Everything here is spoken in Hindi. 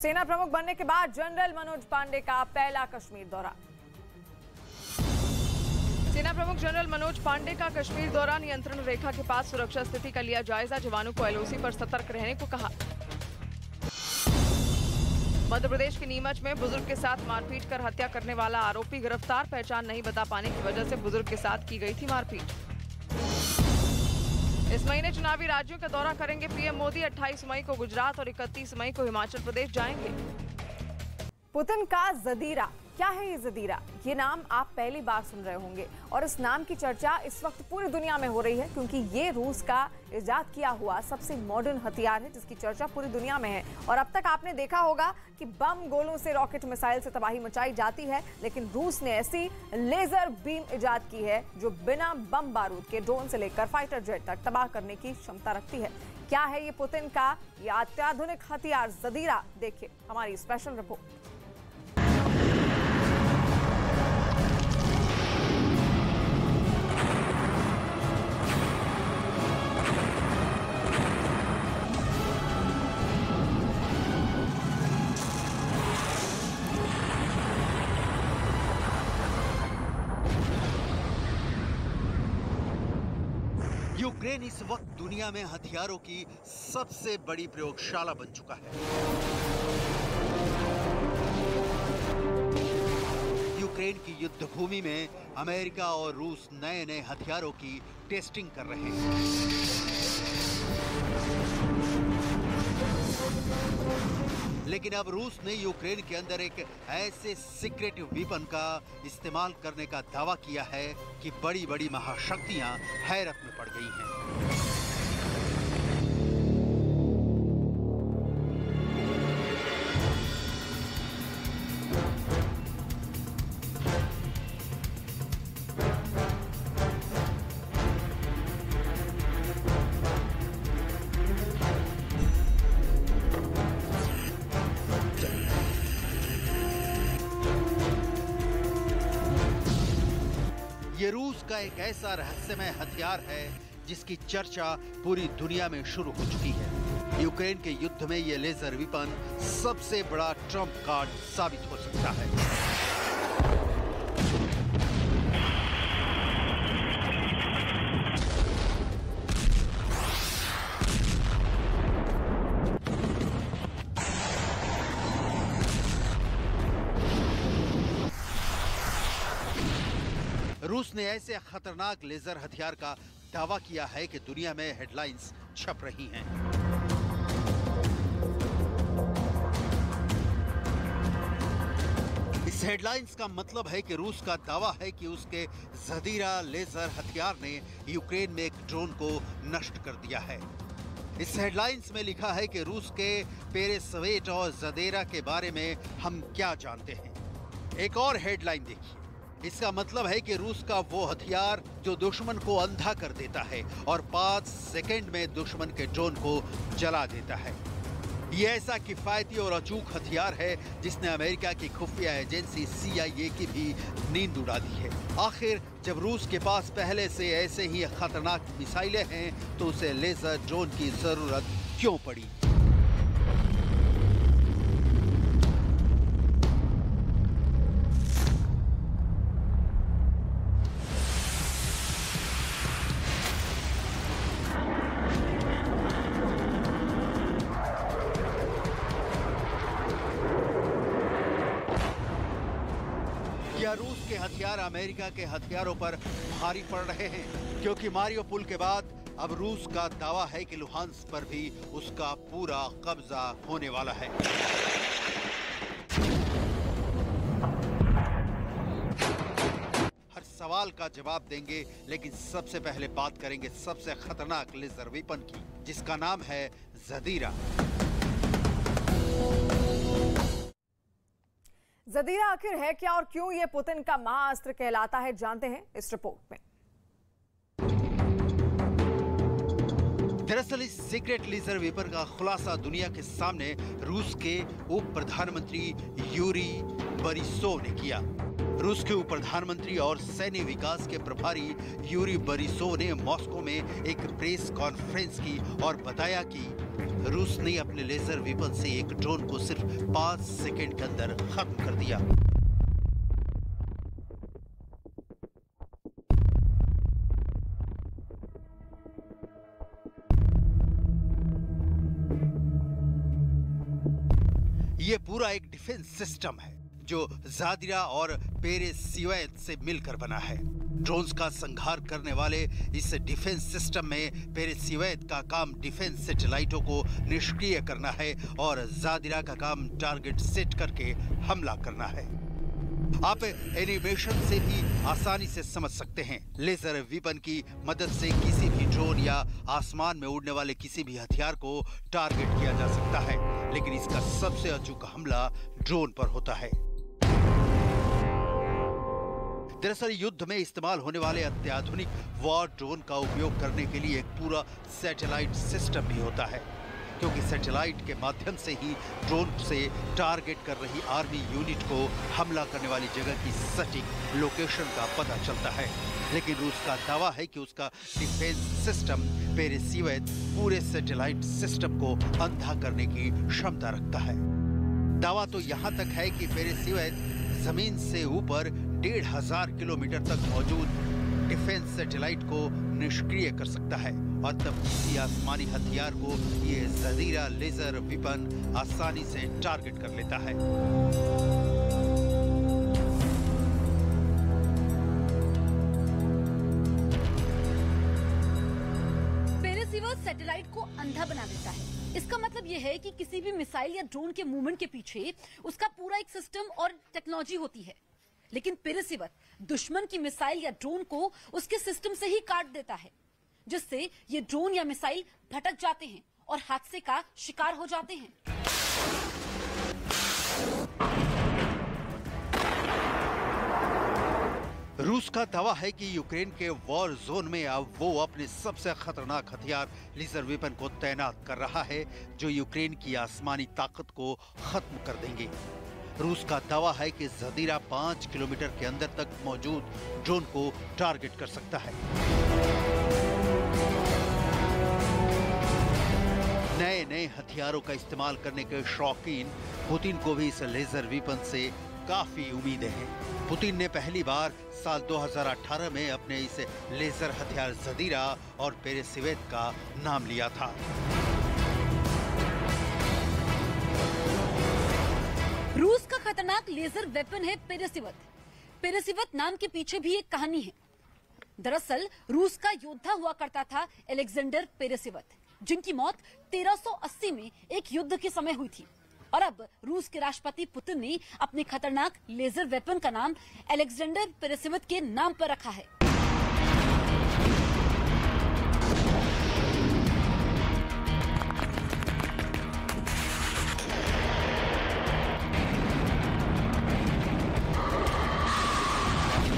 सेना प्रमुख बनने के बाद जनरल मनोज पांडे का पहला कश्मीर दौरा। सेना प्रमुख जनरल मनोज पांडे का कश्मीर दौरा। नियंत्रण रेखा के पास सुरक्षा स्थिति का लिया जायजा। जवानों को एलओसी पर सतर्क रहने को कहा। मध्य प्रदेश के नीमच में बुजुर्ग के साथ मारपीट कर हत्या करने वाला आरोपी गिरफ्तार। पहचान नहीं बता पाने की वजह से बुजुर्ग के साथ की गई थी मारपीट। इस महीने चुनावी राज्यों का दौरा करेंगे पीएम मोदी। 28 मई को गुजरात और 31 मई को हिमाचल प्रदेश जाएंगे। पुतिन का जदीरा। क्या है ये जदीरा? ये नाम आप पहली बार सुन रहे होंगे और इस नाम की चर्चा इस वक्त पूरी दुनिया में हो रही है, क्योंकि ये रूस का इजाद किया हुआ सबसे मॉडर्न हथियार है जिसकी चर्चा पूरी दुनिया में है। और अब तक आपने देखा होगा कि बम गोलों से, रॉकेट मिसाइल से तबाही मचाई जाती है, लेकिन रूस ने ऐसी लेजर बीम इजाद की है जो बिना बम बारूद के ड्रोन से लेकर फाइटर जेट तक तबाह करने की क्षमता रखती है। क्या है ये पुतिन का ये अत्याधुनिक हथियार जदीरा? देखिए हमारी स्पेशल रिपोर्ट। यूक्रेन इस वक्त दुनिया में हथियारों की सबसे बड़ी प्रयोगशाला बन चुका है। यूक्रेन की युद्ध भूमि में अमेरिका और रूस नए नए हथियारों की टेस्टिंग कर रहे हैं। लेकिन अब रूस ने यूक्रेन के अंदर एक ऐसे सीक्रेट वेपन का इस्तेमाल करने का दावा किया है कि बड़ी बड़ी महाशक्तियां हैरत में पड़ गई हैं। ये रूस का एक ऐसा रहस्यमय हथियार है जिसकी चर्चा पूरी दुनिया में शुरू हो चुकी है। यूक्रेन के युद्ध में ये लेजर वेपन सबसे बड़ा ट्रम्प कार्ड साबित हो सकता है। रूस ने ऐसे खतरनाक लेजर हथियार का दावा किया है कि दुनिया में हेडलाइंस छप रही हैं। इस हेडलाइंस का मतलब है कि रूस का दावा है कि उसके जदीरा लेजर हथियार ने यूक्रेन में एक ड्रोन को नष्ट कर दिया है। इस हेडलाइंस में लिखा है कि रूस के पेरेस्वेट और जदेरा के बारे में हम क्या जानते हैं। एक और हेडलाइन देखिए। इसका मतलब है कि रूस का वो हथियार जो दुश्मन को अंधा कर देता है और 5 सेकंड में दुश्मन के ड्रोन को जला देता है। ये ऐसा किफायती और अचूक हथियार है जिसने अमेरिका की खुफिया एजेंसी CIA की भी नींद उड़ा दी है। आखिर जब रूस के पास पहले से ऐसे ही खतरनाक मिसाइलें हैं तो उसे लेजर ड्रोन की जरूरत क्यों पड़ी? क्या रूस के हथियार अमेरिका के हथियारों पर भारी पड़ रहे हैं? क्योंकि मारियोपोल के बाद अब रूस का दावा है कि लुहांस्क पर भी उसका पूरा कब्जा होने वाला है। हर सवाल का जवाब देंगे, लेकिन सबसे पहले बात करेंगे सबसे खतरनाक लेजर वेपन की, जिसका नाम है जदीरा। जदीरा आखिर है क्या और क्यों ये पुतिन का महाअस्त्र कहलाता है, जानते हैं इस रिपोर्ट में। दरअसल इस सीक्रेट लेजर वेपन का खुलासा दुनिया के सामने रूस के उप प्रधानमंत्री यूरी बोरिसोव ने किया। रूस के उप प्रधानमंत्री और सैन्य विकास के प्रभारी यूरी बोरिसोव ने मॉस्को में एक प्रेस कॉन्फ्रेंस की और बताया कि रूस ने अपने लेजर वेपन से एक ड्रोन को सिर्फ 5 सेकंड के अंदर खत्म कर दिया। ये पूरा एक डिफेंस सिस्टम है जो ज़ादिरा और पेरेसिवेद से मिलकर बना है। ड्रोन्स का संहार करने वाले इस डिफेंस सिस्टम में पेरेसिवेद का काम डिफेंस सैटेलाइटों को निष्क्रिय करना है और ज़ादिरा का काम टारगेट सेट करके हमला करना है। आप एनिमेशन से भी आसानी से समझ सकते हैं। लेजर वेपन की मदद से किसी भी ड्रोन या आसमान में उड़ने वाले किसी भी हथियार को टारगेट किया जा सकता है, लेकिन इसका सबसे अचूक हमला ड्रोन पर होता है। दरअसल युद्ध में इस्तेमाल होने वाले अत्याधुनिक वॉर ड्रोन का उपयोग करने के लिए एक पूरा सैटेलाइट सिस्टम भी होता है, क्योंकि सैटेलाइट के माध्यम से ही ड्रोन से टारगेट कर रही आर्मी यूनिट को हमला करने वाली जगह की सटीक लोकेशन का पता चलता है। लेकिन रूस का दावा है कि उसका डिफेंस सिस्टम पेरेसिवेद पूरे सैटेलाइट सिस्टम को अंधा करने की क्षमता रखता है। दावा तो यहाँ तक है कि पेरेसिवेद जमीन से ऊपर 1500 किलोमीटर तक मौजूद डिफेंस सैटेलाइट को निष्क्रिय कर सकता है और तब किसी आसमानी हथियार को ये ज़दीरा लेजर वेपन आसानी से टारगेट कर लेता है। पेरेसिवेद सैटेलाइट को अंधा बना देता है। इसका मतलब यह है कि किसी भी मिसाइल या ड्रोन के मूवमेंट के पीछे उसका पूरा एक सिस्टम और टेक्नोलॉजी होती है, लेकिन पेरेसिवेद दुश्मन की मिसाइल या ड्रोन को उसके सिस्टम से ही काट देता है, जिससे ये ड्रोन या मिसाइल भटक जाते हैं और हादसे का शिकार हो जाते हैं। रूस का दावा है कि यूक्रेन के वॉर जोन में अब वो अपने सबसे खतरनाक हथियार लेजर वेपन को तैनात कर रहा है, जो यूक्रेन की आसमानी ताकत को खत्म कर देंगे। रूस का दावा है कि ज़दीरा 5 किलोमीटर के अंदर तक मौजूद ड्रोन को टारगेट कर सकता है। नए नए हथियारों का इस्तेमाल करने के शौकीन पुतिन को भी इस लेजर वेपन से काफी उम्मीदें हैं। पुतिन ने पहली बार साल 2018 में अपने इस लेजर हथियार ज़दीरा और पेरेसिवेद का नाम लिया था। रूस का खतरनाक लेजर वेपन है पेरेसिवेद। पेरेसिवेद नाम के पीछे भी एक कहानी है। दरअसल रूस का योद्धा हुआ करता था अलेक्जेंडर पेरेसिवेद, जिनकी मौत 1380 में एक युद्ध के समय हुई थी। और अब रूस के राष्ट्रपति पुतिन ने अपने खतरनाक लेजर वेपन का नाम अलेक्जेंडर पेरेसिवेद के नाम पर रखा है।